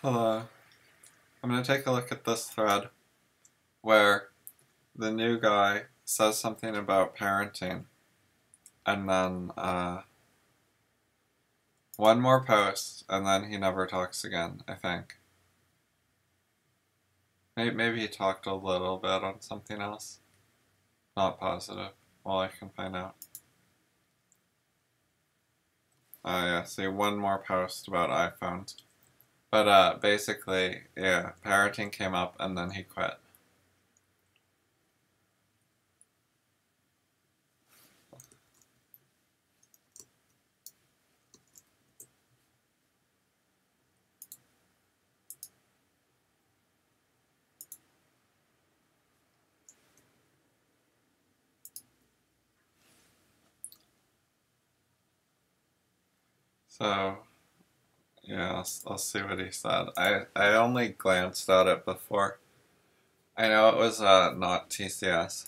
Hello. I'm going to take a look at this thread where the new guy says something about parenting and then one more post and then he never talks again, I think. Maybe he talked a little bit on something else. Not positive. Well, I can find out. Yeah, see, one more post about iPhones. But basically, yeah, parenting came up and then he quit. So, yeah, I'll see what he said. I only glanced at it before. I know it was not TCS.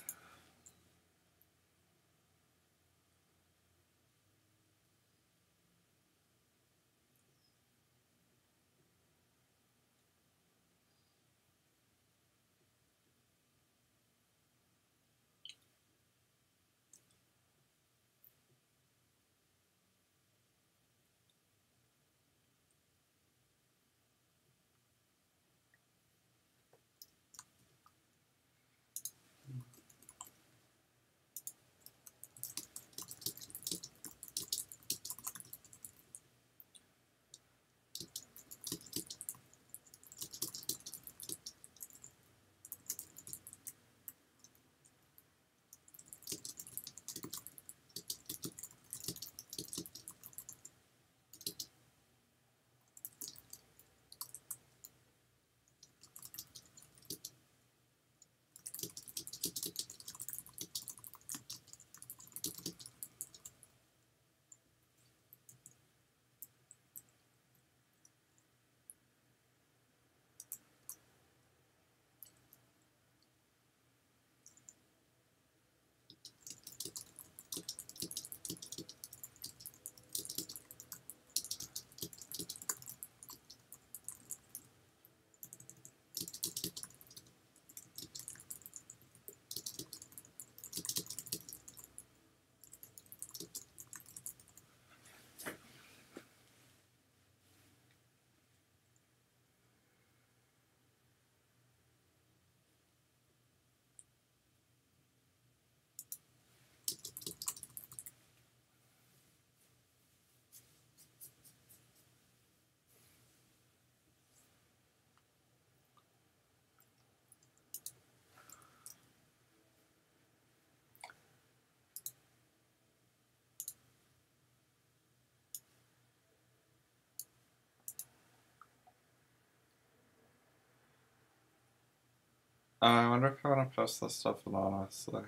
I wonder if I want to post this stuff anonymously.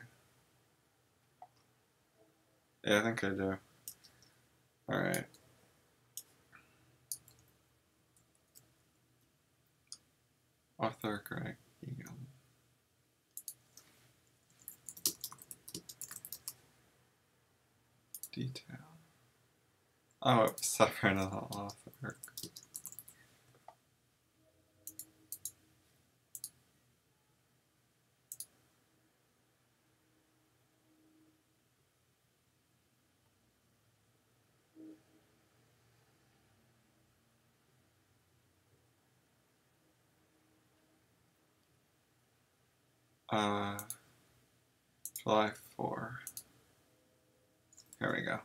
Yeah, I think I do. Alright. Author Greg Egan. Detail. Oh, it was separate as an author. Uh, July 4. Here we go.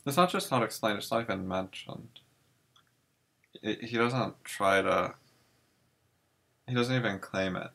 It's not just not explained, it's not even mentioned. He doesn't try to. He doesn't even claim it.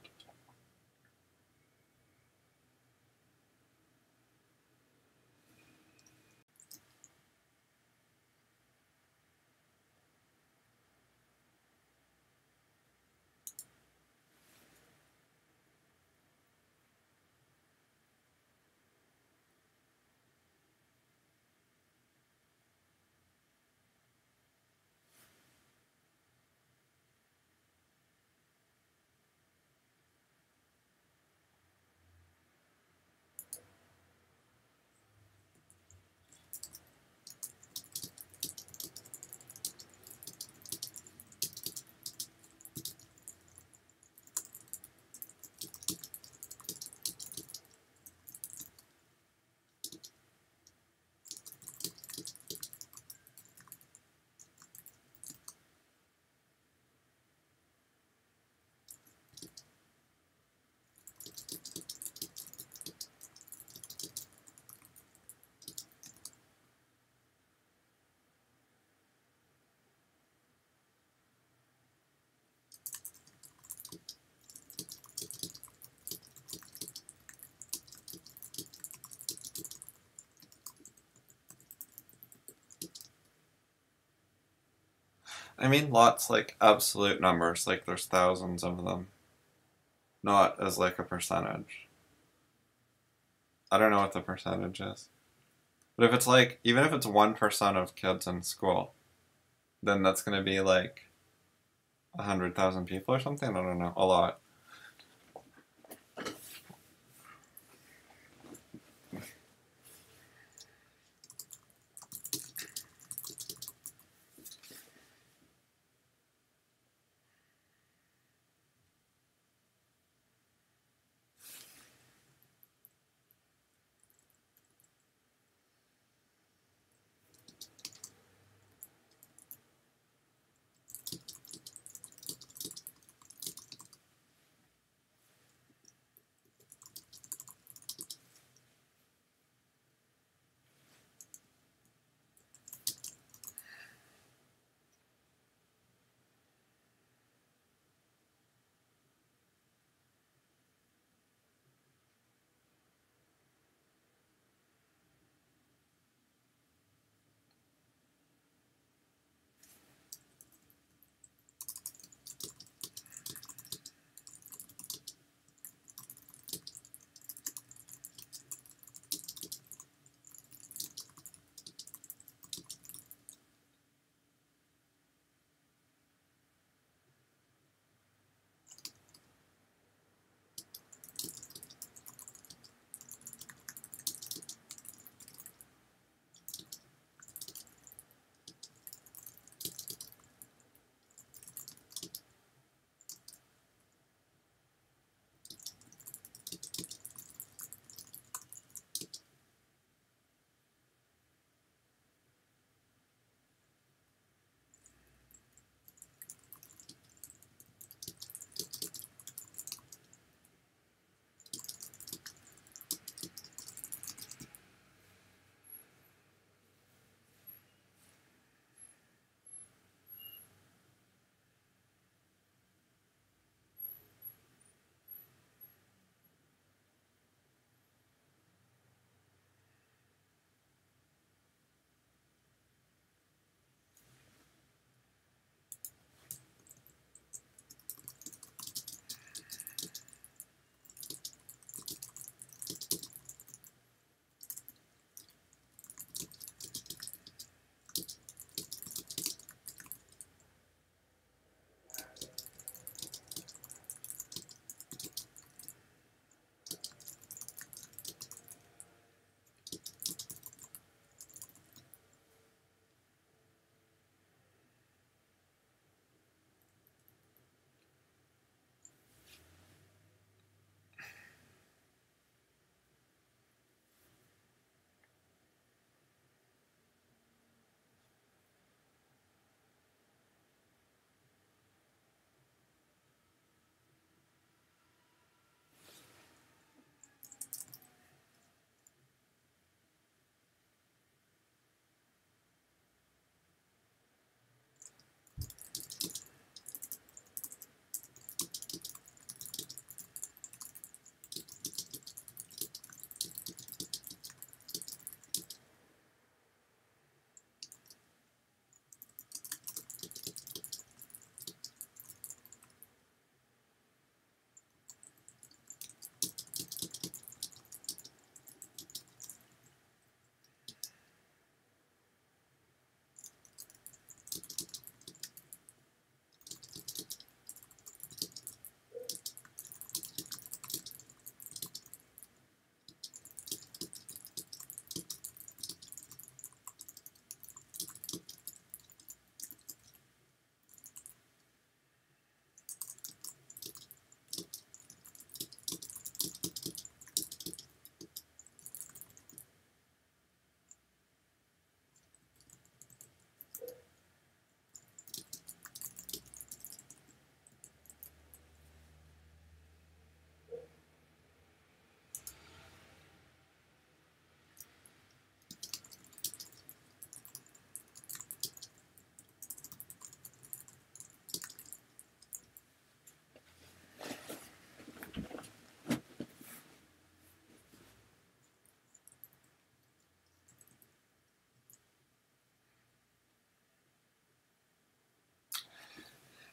I mean, lots like absolute numbers, like there's thousands of them, not as like a percentage. I don't know what the percentage is. But if it's like, even if it's 1% of kids in school, then that's going to be like 100,000 people or something? I don't know. A lot.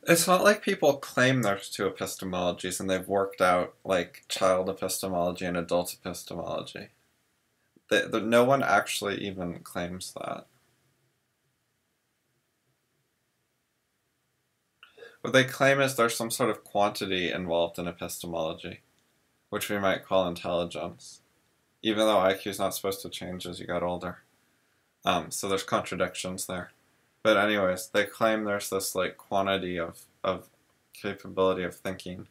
It's not like people claim there's two epistemologies and they've worked out like child epistemology and adult epistemology. No one actually even claims that. What they claim is there's some sort of quantity involved in epistemology, which we might call intelligence, even though IQ is not supposed to change as you get older. So there's contradictions there. But anyways, they claim there's this like quantity of capability of thinking.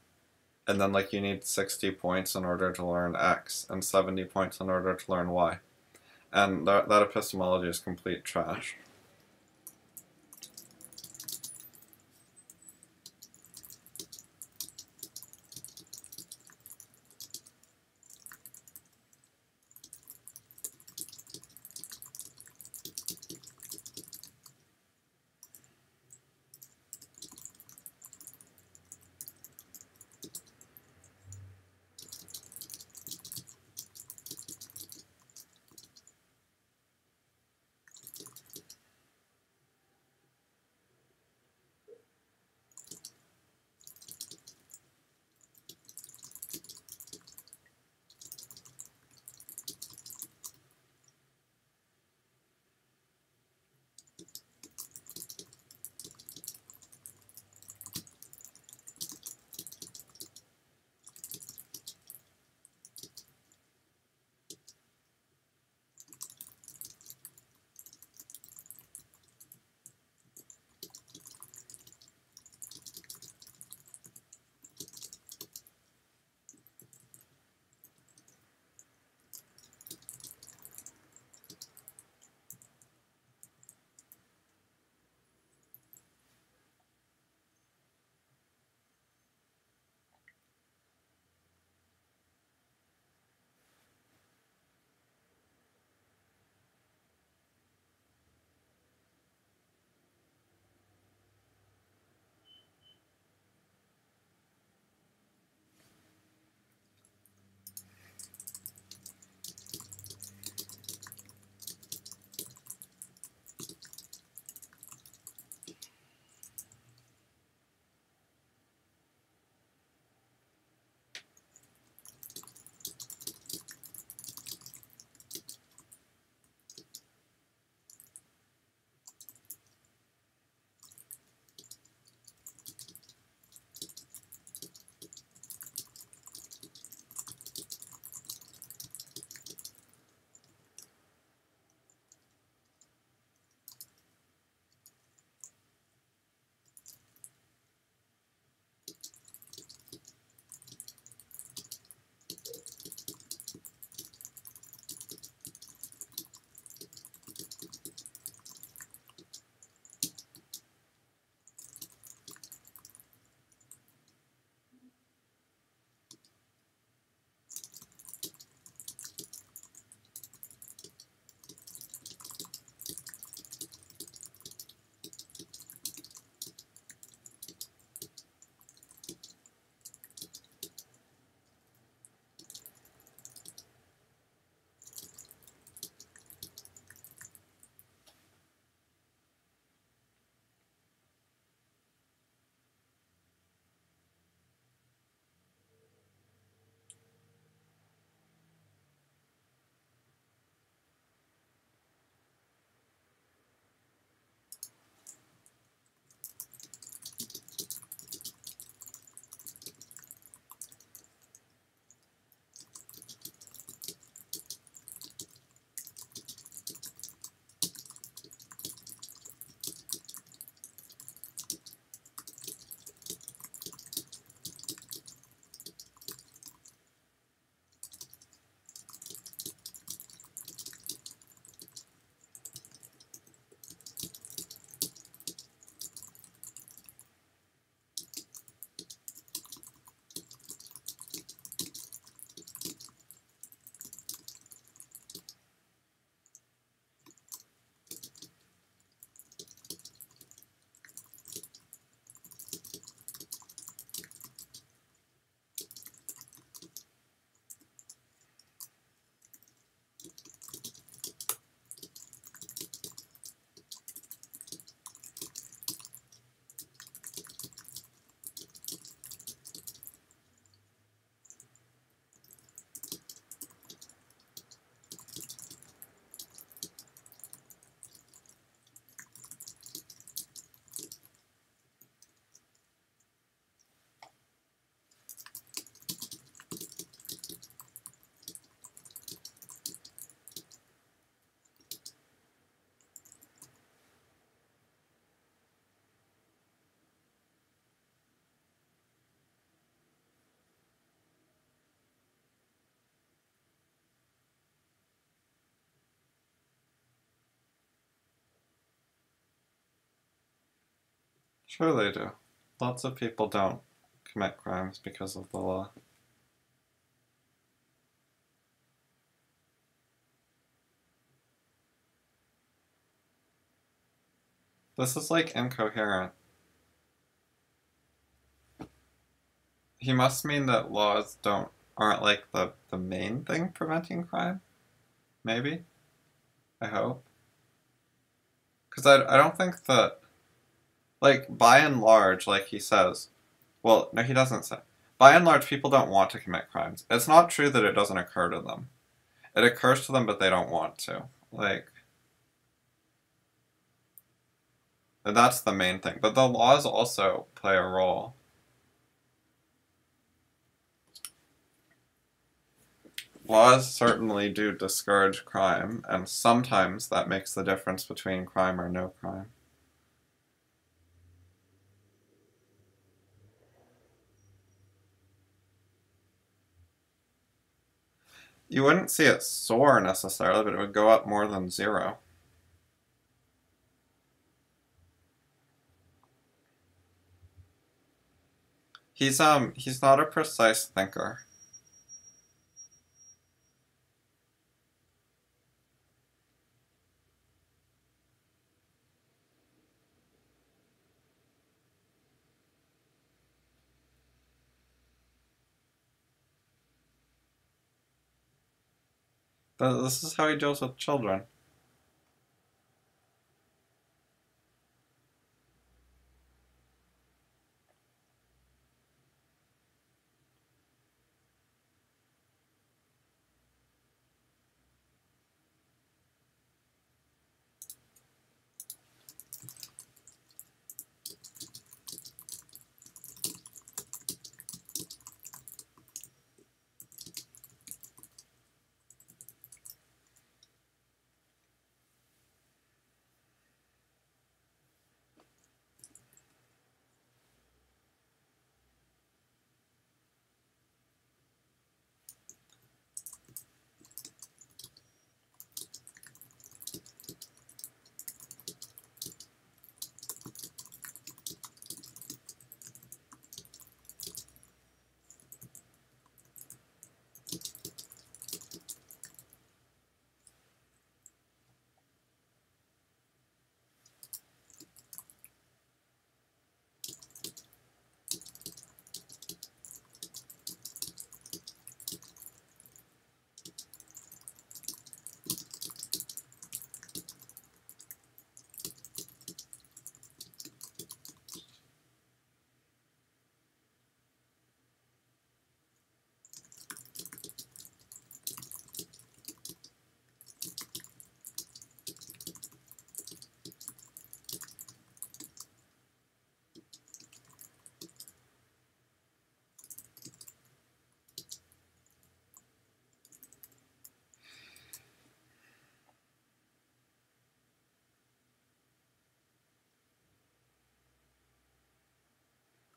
And then like you need 60 points in order to learn X and 70 points in order to learn Y. And that epistemology is complete trash. Sure they do. Lots of people don't commit crimes because of the law. This is like incoherent. He must mean that laws aren't like the main thing preventing crime? Maybe? I hope. Because I don't think that, like, by and large, like he says, well, no, he doesn't say. By and large, people don't want to commit crimes. It's not true that it doesn't occur to them. It occurs to them, but they don't want to. Like, and that's the main thing. But the laws also play a role. Laws certainly do discourage crime, and sometimes that makes the difference between crime or no crime. You wouldn't see it soar necessarily, but it would go up more than zero. He's not a precise thinker. This is how he deals with children.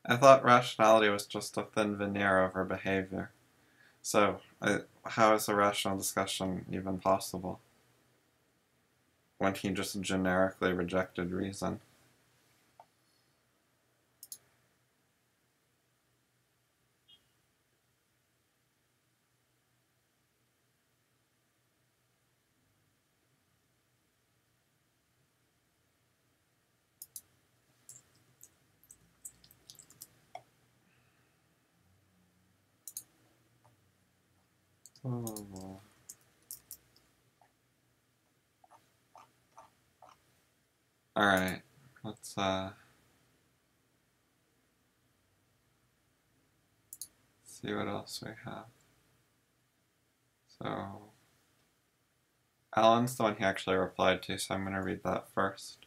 I thought rationality was just a thin veneer over behavior. So, how is a rational discussion even possible when he just generically rejected reason? Oh. Alright, let's see what else we have. So, Alan's the one he actually replied to, so I'm going to read that first.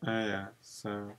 Oh yeah, so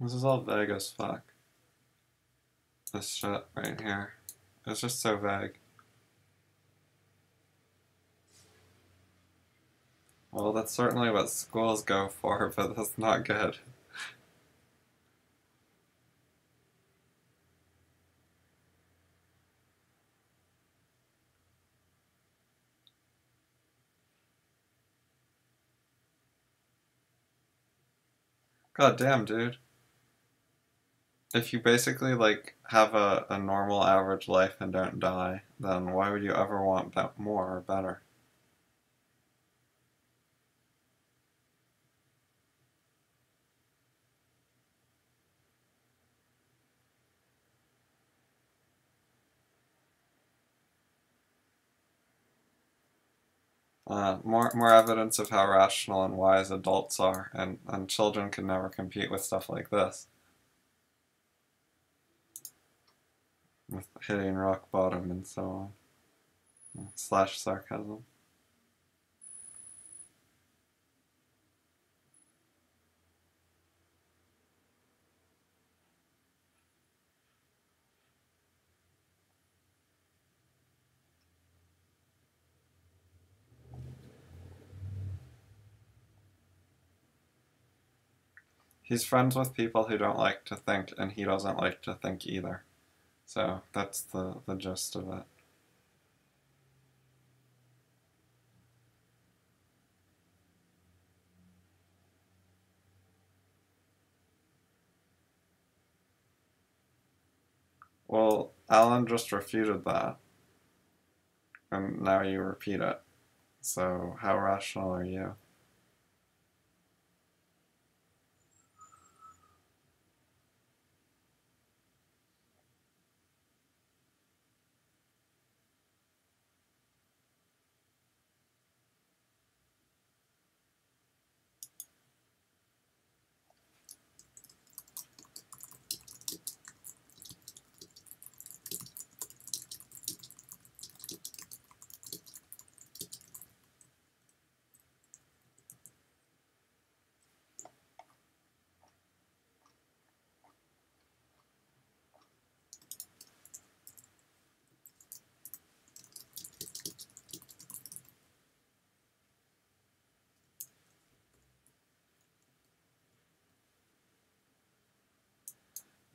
This is all vague as fuck. This shit right here. It's just so vague. Well, that's certainly what schools go for, but that's not good. God damn, dude. If you basically, like, have a normal average life and don't die, then why would you ever want more or better? More evidence of how rational and wise adults are, and children can never compete with stuff like this. With hitting rock bottom and so on. Slash sarcasm. He's friends with people who don't like to think, and he doesn't like to think either. So that's the gist of it. Well, Alan just refuted that, and now you repeat it. So how rational are you?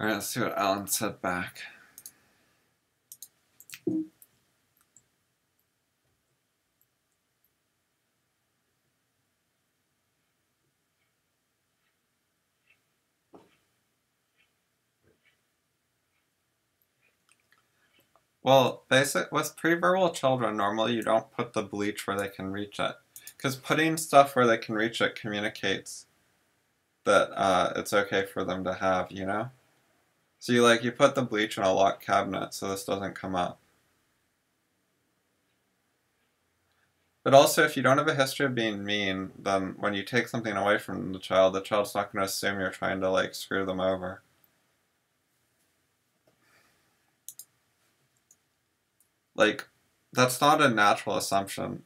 Alright, let's see what Alan said back. Well, with pre-verbal children, normally you don't put the bleach where they can reach it. Because putting stuff where they can reach it communicates that it's okay for them to have, you know? So you put the bleach in a locked cabinet so this doesn't come up. But also, if you don't have a history of being mean, then when you take something away from the child's not going to assume you're trying to, like, screw them over. Like, that's not a natural assumption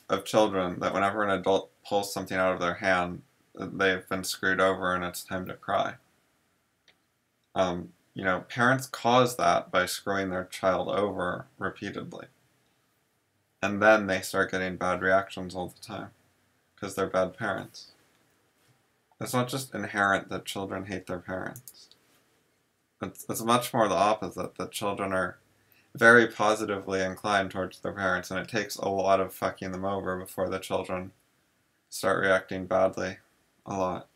of children that whenever an adult pulls something out of their hand, they've been screwed over and it's time to cry. Parents cause that by screwing their child over repeatedly. And then they start getting bad reactions all the time because they're bad parents. It's not just inherent that children hate their parents. It's much more the opposite, that children are very positively inclined towards their parents, and it takes a lot of fucking them over before the children start reacting badly a lot.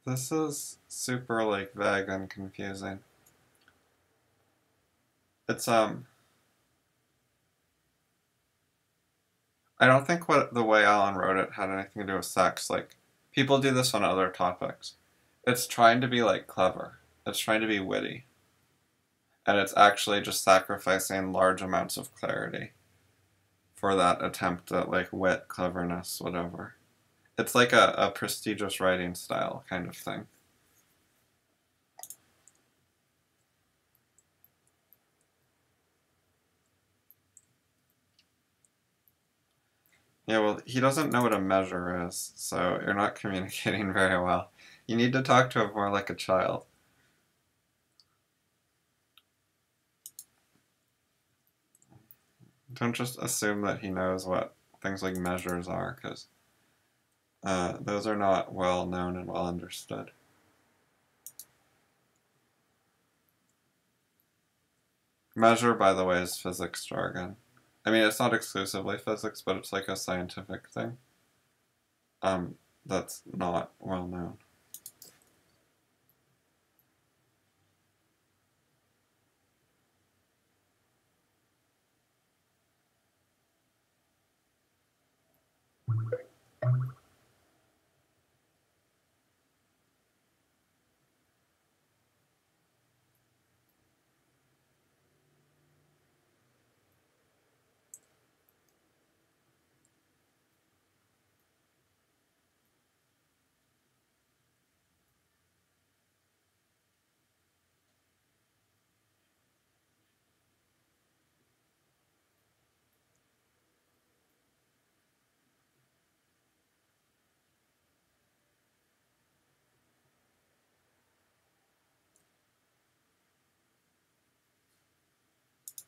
This is super, like, vague and confusing. It's, I don't think the way Alan wrote it had anything to do with sex. Like, people do this on other topics. It's trying to be, like, clever. It's trying to be witty. And it's actually just sacrificing large amounts of clarity for that attempt at, like, wit, cleverness, whatever. It's like a prestigious writing style kind of thing. Yeah, well, he doesn't know what a measure is, so you're not communicating very well. You need to talk to him more like a child. Don't just assume that he knows what things like measures are, because those are not well known and well understood. Measure, by the way, is physics jargon. I mean, it's not exclusively physics, but it's like a scientific thing. That's not well known.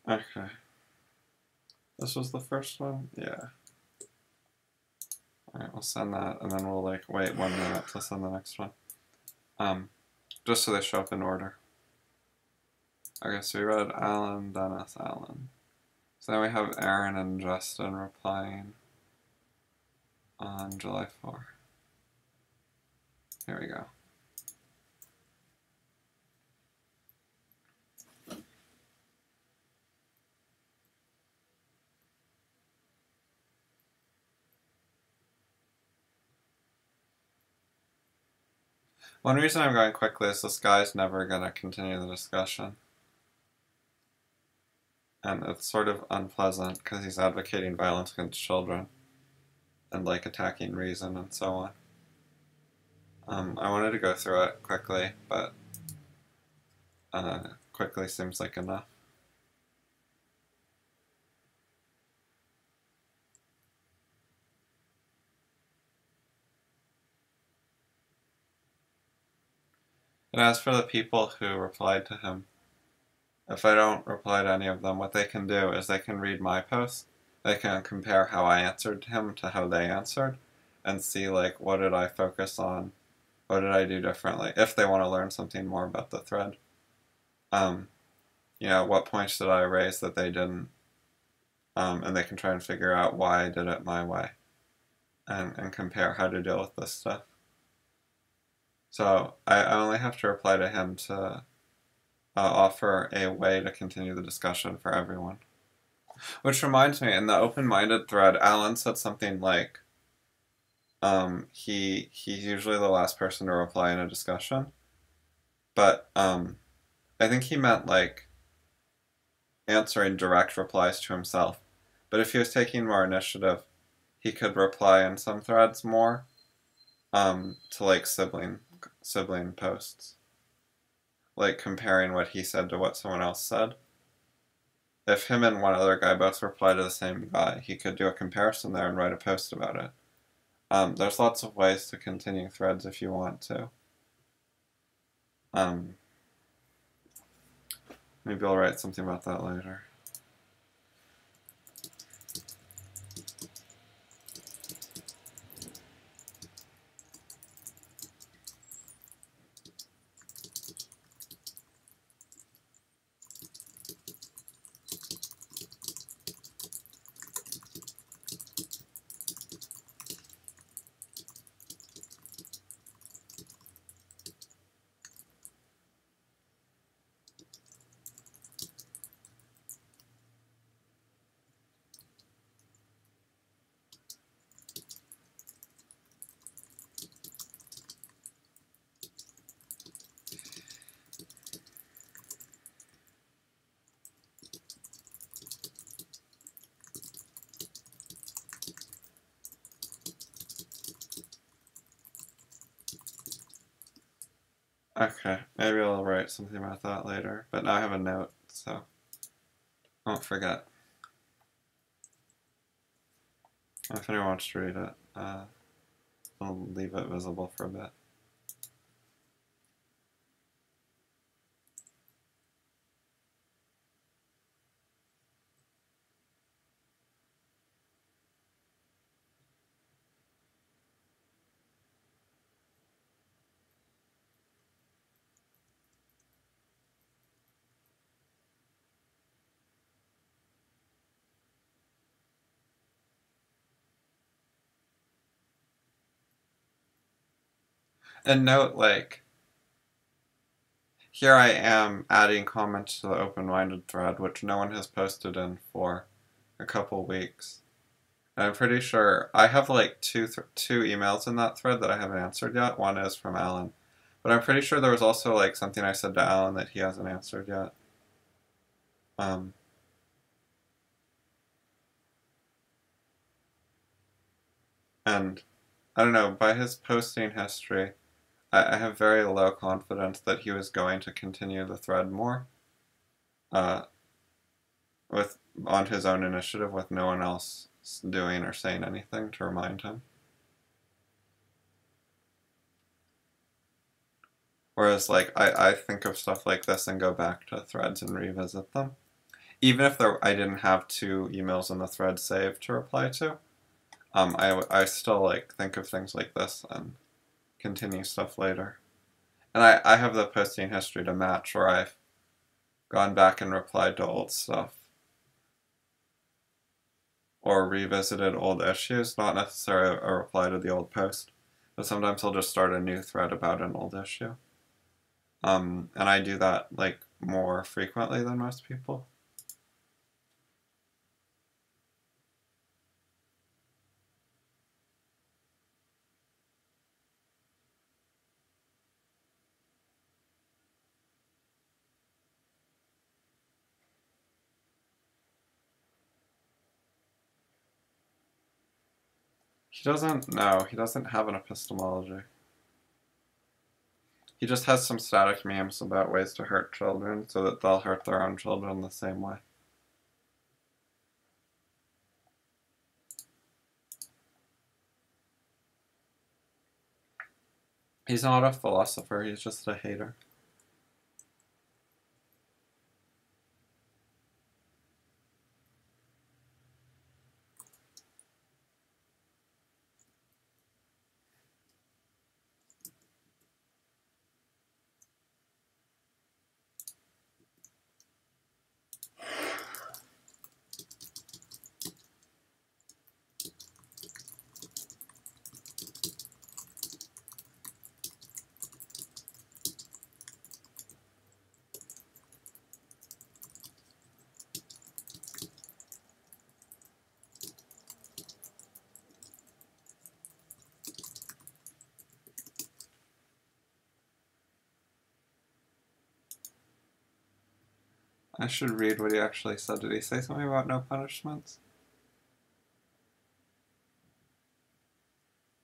Okay. This was the first one? Yeah. Alright, we'll send that, and then we'll, like, wait 1 minute to send the next one. Just so they show up in order. Okay, so we read Alan, Dennis, Alan. So then we have Aaron and Justin replying on July 4. Here we go. One reason I'm going quickly is this guy's never going to continue the discussion. And it's sort of unpleasant because he's advocating violence against children and, like, attacking reason and so on. I wanted to go through it quickly, but quickly seems like enough. And as for the people who replied to him, if I don't reply to any of them, what they can do is they can read my posts. They can compare how I answered him to how they answered and see, like, what did I focus on? What did I do differently? If they want to learn something more about the thread. You know, what points did I raise that they didn't? And they can try and figure out why I did it my way and compare how to deal with this stuff. So I only have to reply to him to offer a way to continue the discussion for everyone. Which reminds me, in the open-minded thread, Alan said something like, he's usually the last person to reply in a discussion, but I think he meant, like, answering direct replies to himself. But if he was taking more initiative, he could reply in some threads more to, like, sibling posts. Like, comparing what he said to what someone else said. If him and one other guy both reply to the same guy, he could do a comparison there and write a post about it. There's lots of ways to continue threads if you want to. Maybe I'll write something about that later. Okay, maybe I'll write something about that later. But now I have a note, so I won't forget. If anyone wants to read it, I'll leave it visible for a bit. And note, like, here I am adding comments to the open-minded thread, which no one has posted in for a couple weeks. And I'm pretty sure I have like two emails in that thread that I haven't answered yet. One is from Alan, but I'm pretty sure there was also like something I said to Alan that he hasn't answered yet. Um, and I don't know, by his posting history, I have very low confidence that he was going to continue the thread more, uh, with on his own initiative, with no one else doing or saying anything to remind him. Whereas, like, I think of stuff like this and go back to threads and revisit them. Even if I didn't have two emails in the thread saved to reply to, I still, like, think of things like this and continue stuff later. And I have the posting history to match where I've gone back and replied to old stuff. Or revisited old issues, not necessarily a reply to the old post. But sometimes I'll just start a new thread about an old issue. And I do that, like, more frequently than most people. He doesn't, no, he doesn't have an epistemology. He just has some static memes about ways to hurt children so that they'll hurt their own children the same way. He's not a philosopher, he's just a hater. I should read what he actually said. Did he say something about no punishments?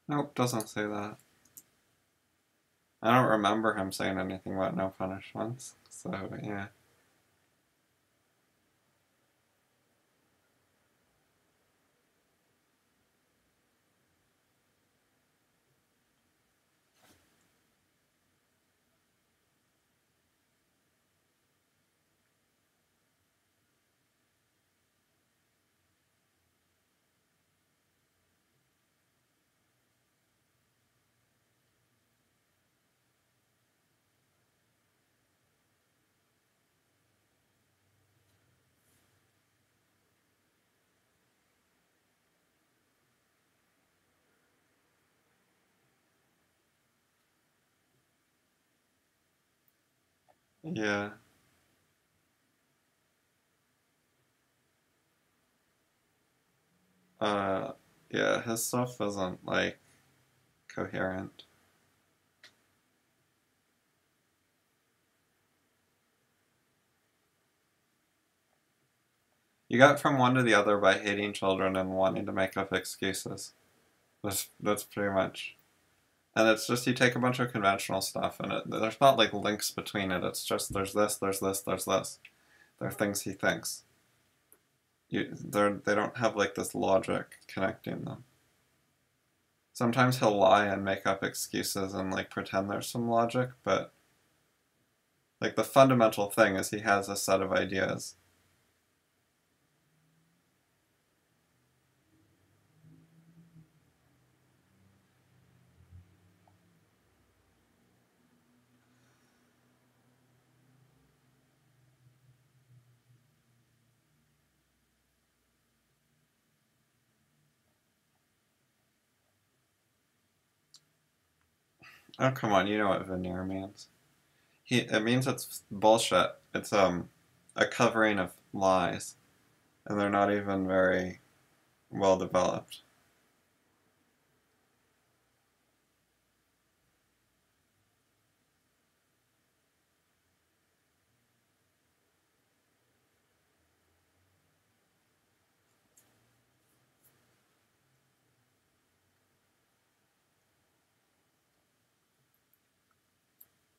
Nope, doesn't say that. I don't remember him saying anything about no punishments, so yeah. Yeah. Uh, yeah, his stuff isn't, like, coherent. You got from one to the other by hating children and wanting to make up excuses. That's pretty much And it's just you take a bunch of conventional stuff, and there's not like links between it. It's just there's this, there's this, there's this. There are things he thinks. They don't have like this logic connecting them. Sometimes he'll lie and make up excuses and like pretend there's some logic, but like the fundamental thing is he has a set of ideas. Oh, come on, you know what veneer means. It means it's bullshit. It's a covering of lies, and they're not even very well developed.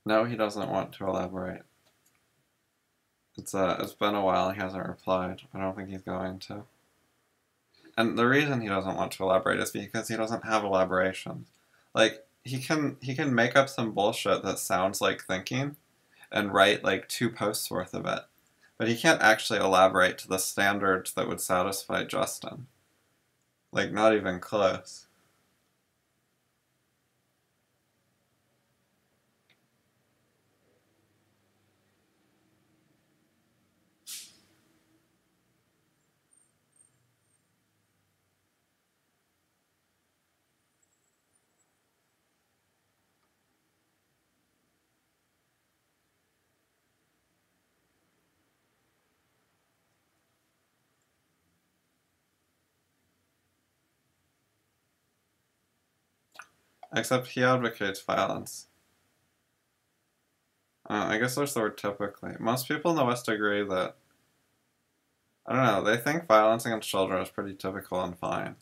No, he doesn't want to elaborate. It's been a while. He hasn't replied. I don't think he's going to. And the reason he doesn't want to elaborate is because he doesn't have elaborations. Like he can make up some bullshit that sounds like thinking, and write like 2 posts worth of it, but he can't actually elaborate to the standards that would satisfy Justin. Like not even close. Except he advocates violence. I guess there's the word typically. Most people in the West agree that, I don't know, they think violence against children is pretty typical and fine.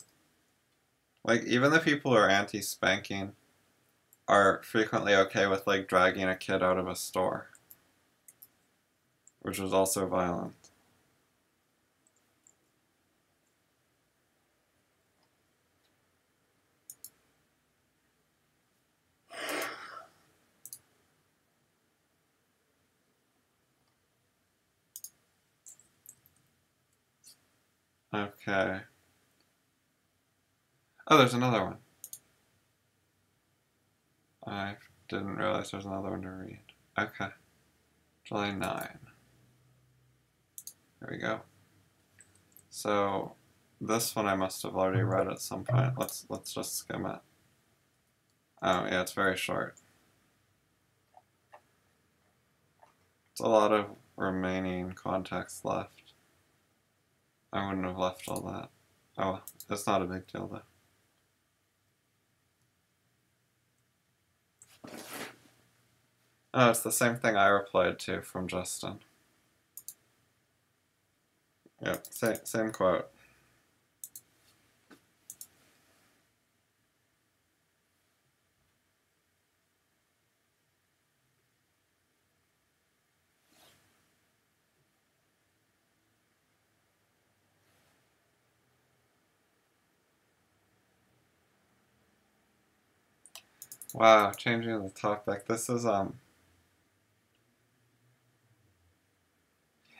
Like, even the people who are anti-spanking are frequently okay with, like, dragging a kid out of a store, which is also violent. Okay. Oh, there's another one. I didn't realize there's another one to read. Okay. July 9. Here we go. So, this one I must have already read at some point. Let's just skim it. Oh, yeah, it's very short. It's a lot of remaining context left. I wouldn't have left all that. Oh, it's not a big deal though. Oh, it's the same thing I replied to from Justin. Yep, same quote. Wow, changing the topic. This is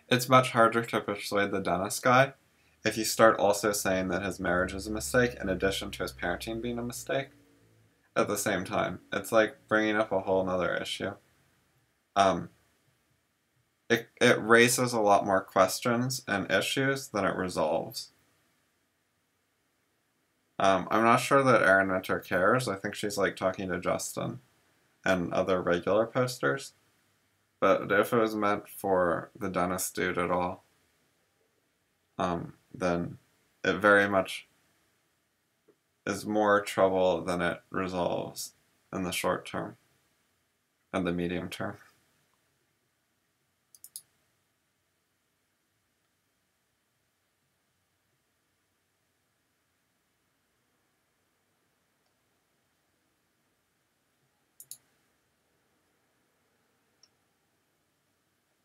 it's much harder to persuade the dentist guy if you start also saying that his marriage is a mistake in addition to his parenting being a mistake at the same time. It's like bringing up a whole nother issue. Um, it raises a lot more questions and issues than it resolves. I'm not sure that Erin Winter cares. I think she's like talking to Justin and other regular posters. But if it was meant for the dentist dude at all, then it very much is more trouble than it resolves in the short term and the medium term.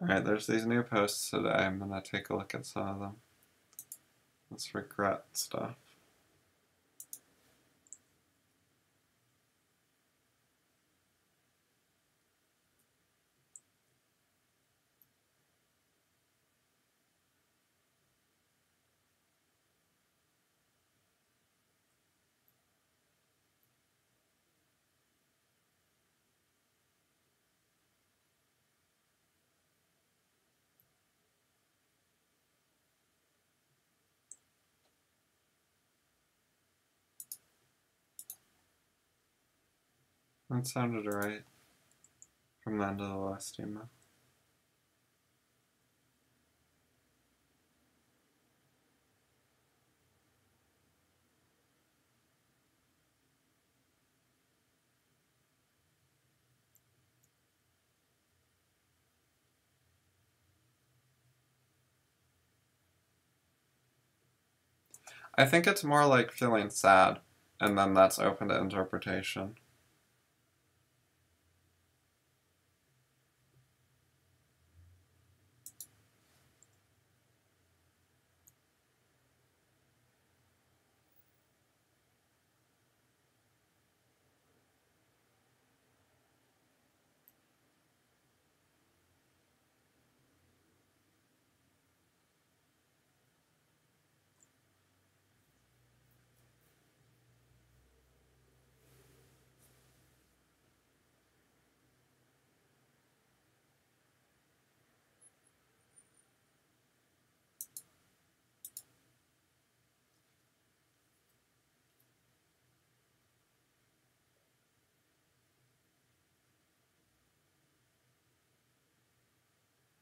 Alright, there's these new posts today. I'm gonna take a look at some of them. Let's regret stuff. That sounded right from the end of the last email. I think it's more like feeling sad, and then that's open to interpretation.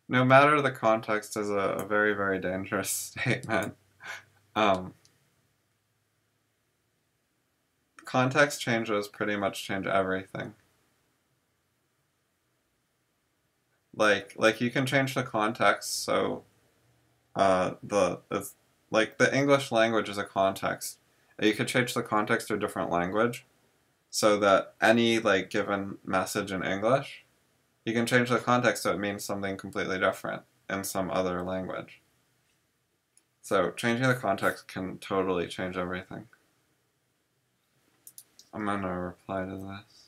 No matter the context is a very, very dangerous statement. Context changes pretty much change everything. Like you can change the context, so the English language is a context. You could change the context to a different language, so that any like given message in English, you can change the context so it means something completely different in some other language. So changing the context can totally change everything. I'm gonna reply to this.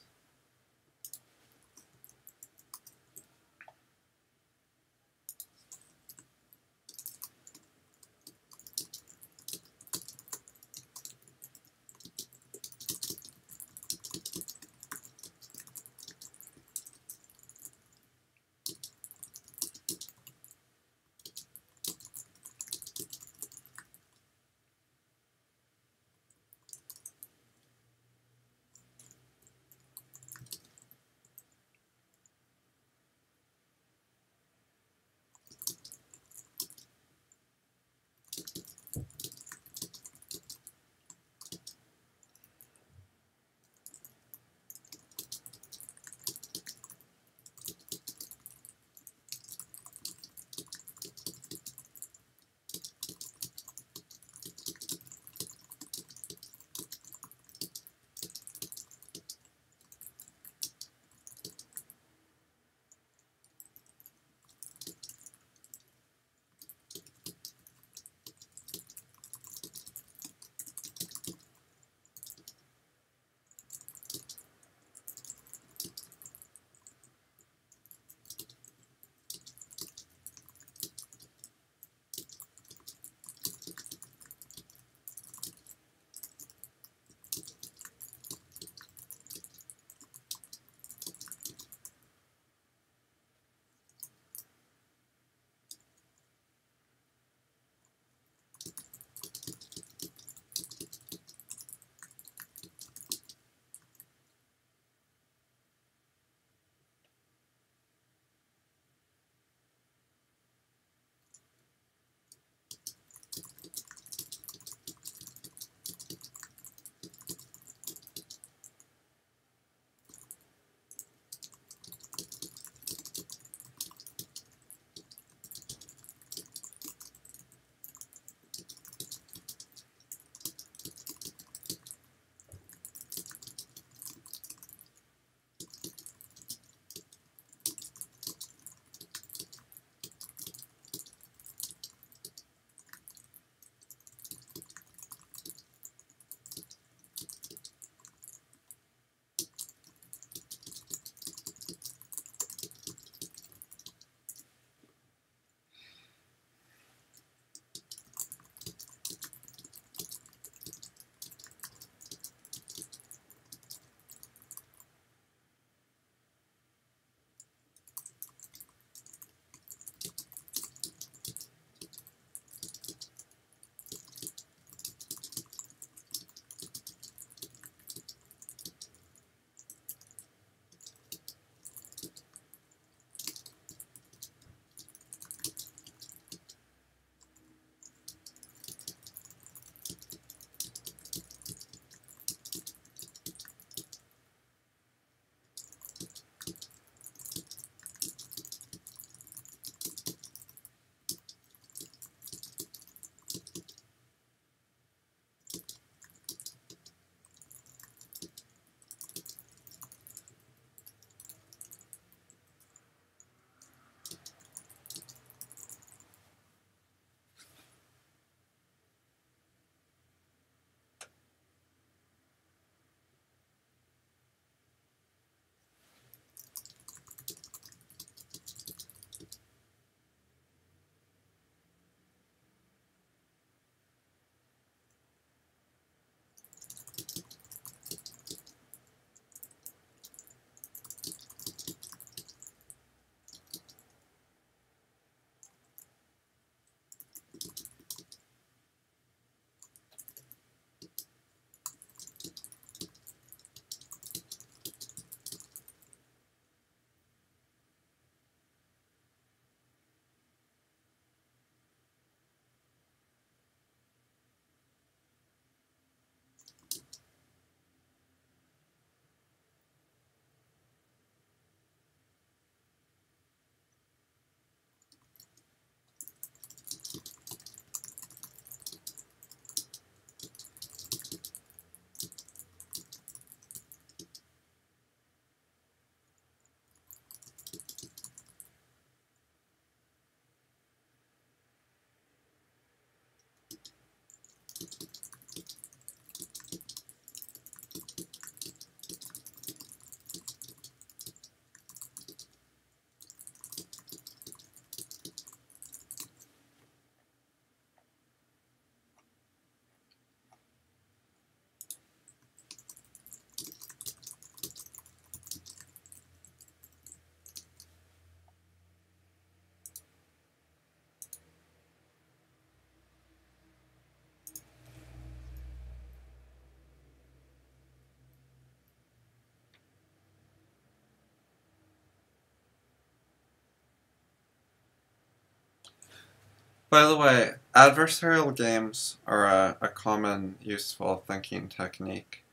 By the way, adversarial games are a common, useful thinking technique.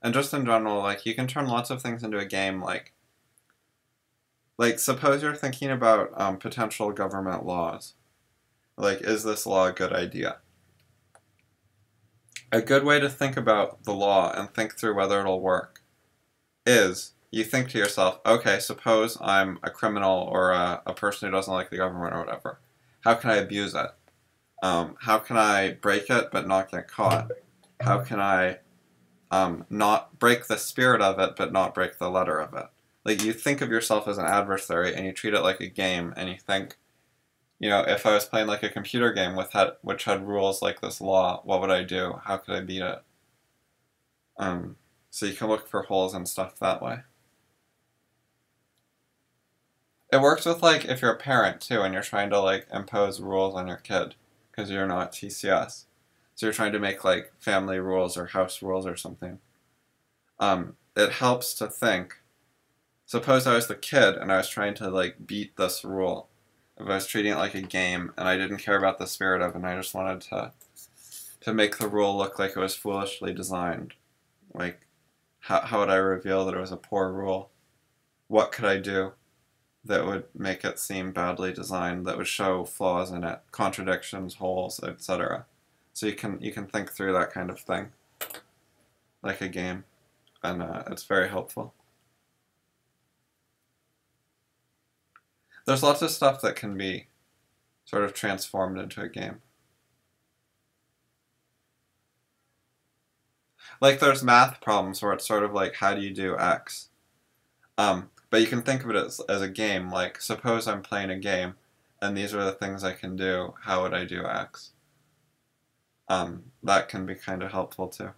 And just in general, like, you can turn lots of things into a game, like suppose you're thinking about potential government laws. Like, is this law a good idea? A good way to think about the law and think through whether it'll work is you think to yourself, okay, suppose I'm a criminal or a person who doesn't like the government or whatever. How can I abuse it? How can I break it but not get caught? How can I not break the spirit of it but not break the letter of it? Like, you think of yourself as an adversary and you treat it like a game, and you think, if I was playing like a computer game which had rules like this law, what would I do? How could I beat it? So you can look for holes and stuff that way. It works with, like, if you're a parent too and you're trying to, like, impose rules on your kid because you're not TCS. So you're trying to make, like, family rules or house rules or something. It helps to think, suppose I was the kid and I was trying to, like, beat this rule. If I was treating it like a game and I didn't care about the spirit of it and I just wanted to make the rule look like it was foolishly designed. Like, how would I reveal that it was a poor rule? What could I do that would make it seem badly designed, that would show flaws in it, contradictions, holes, etc. So you can think through that kind of thing, like a game, and it's very helpful. There's lots of stuff that can be sort of transformed into a game. Like, there's math problems where it's sort of like, how do you do X? But you can think of it as a game. Like, suppose I'm playing a game, and these are the things I can do. How would I do X? That can be kind of helpful too.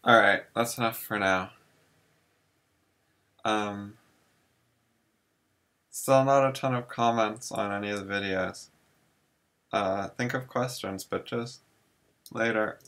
Alright, that's enough for now. Still not a ton of comments on any of the videos. Think of questions, bitches. Later.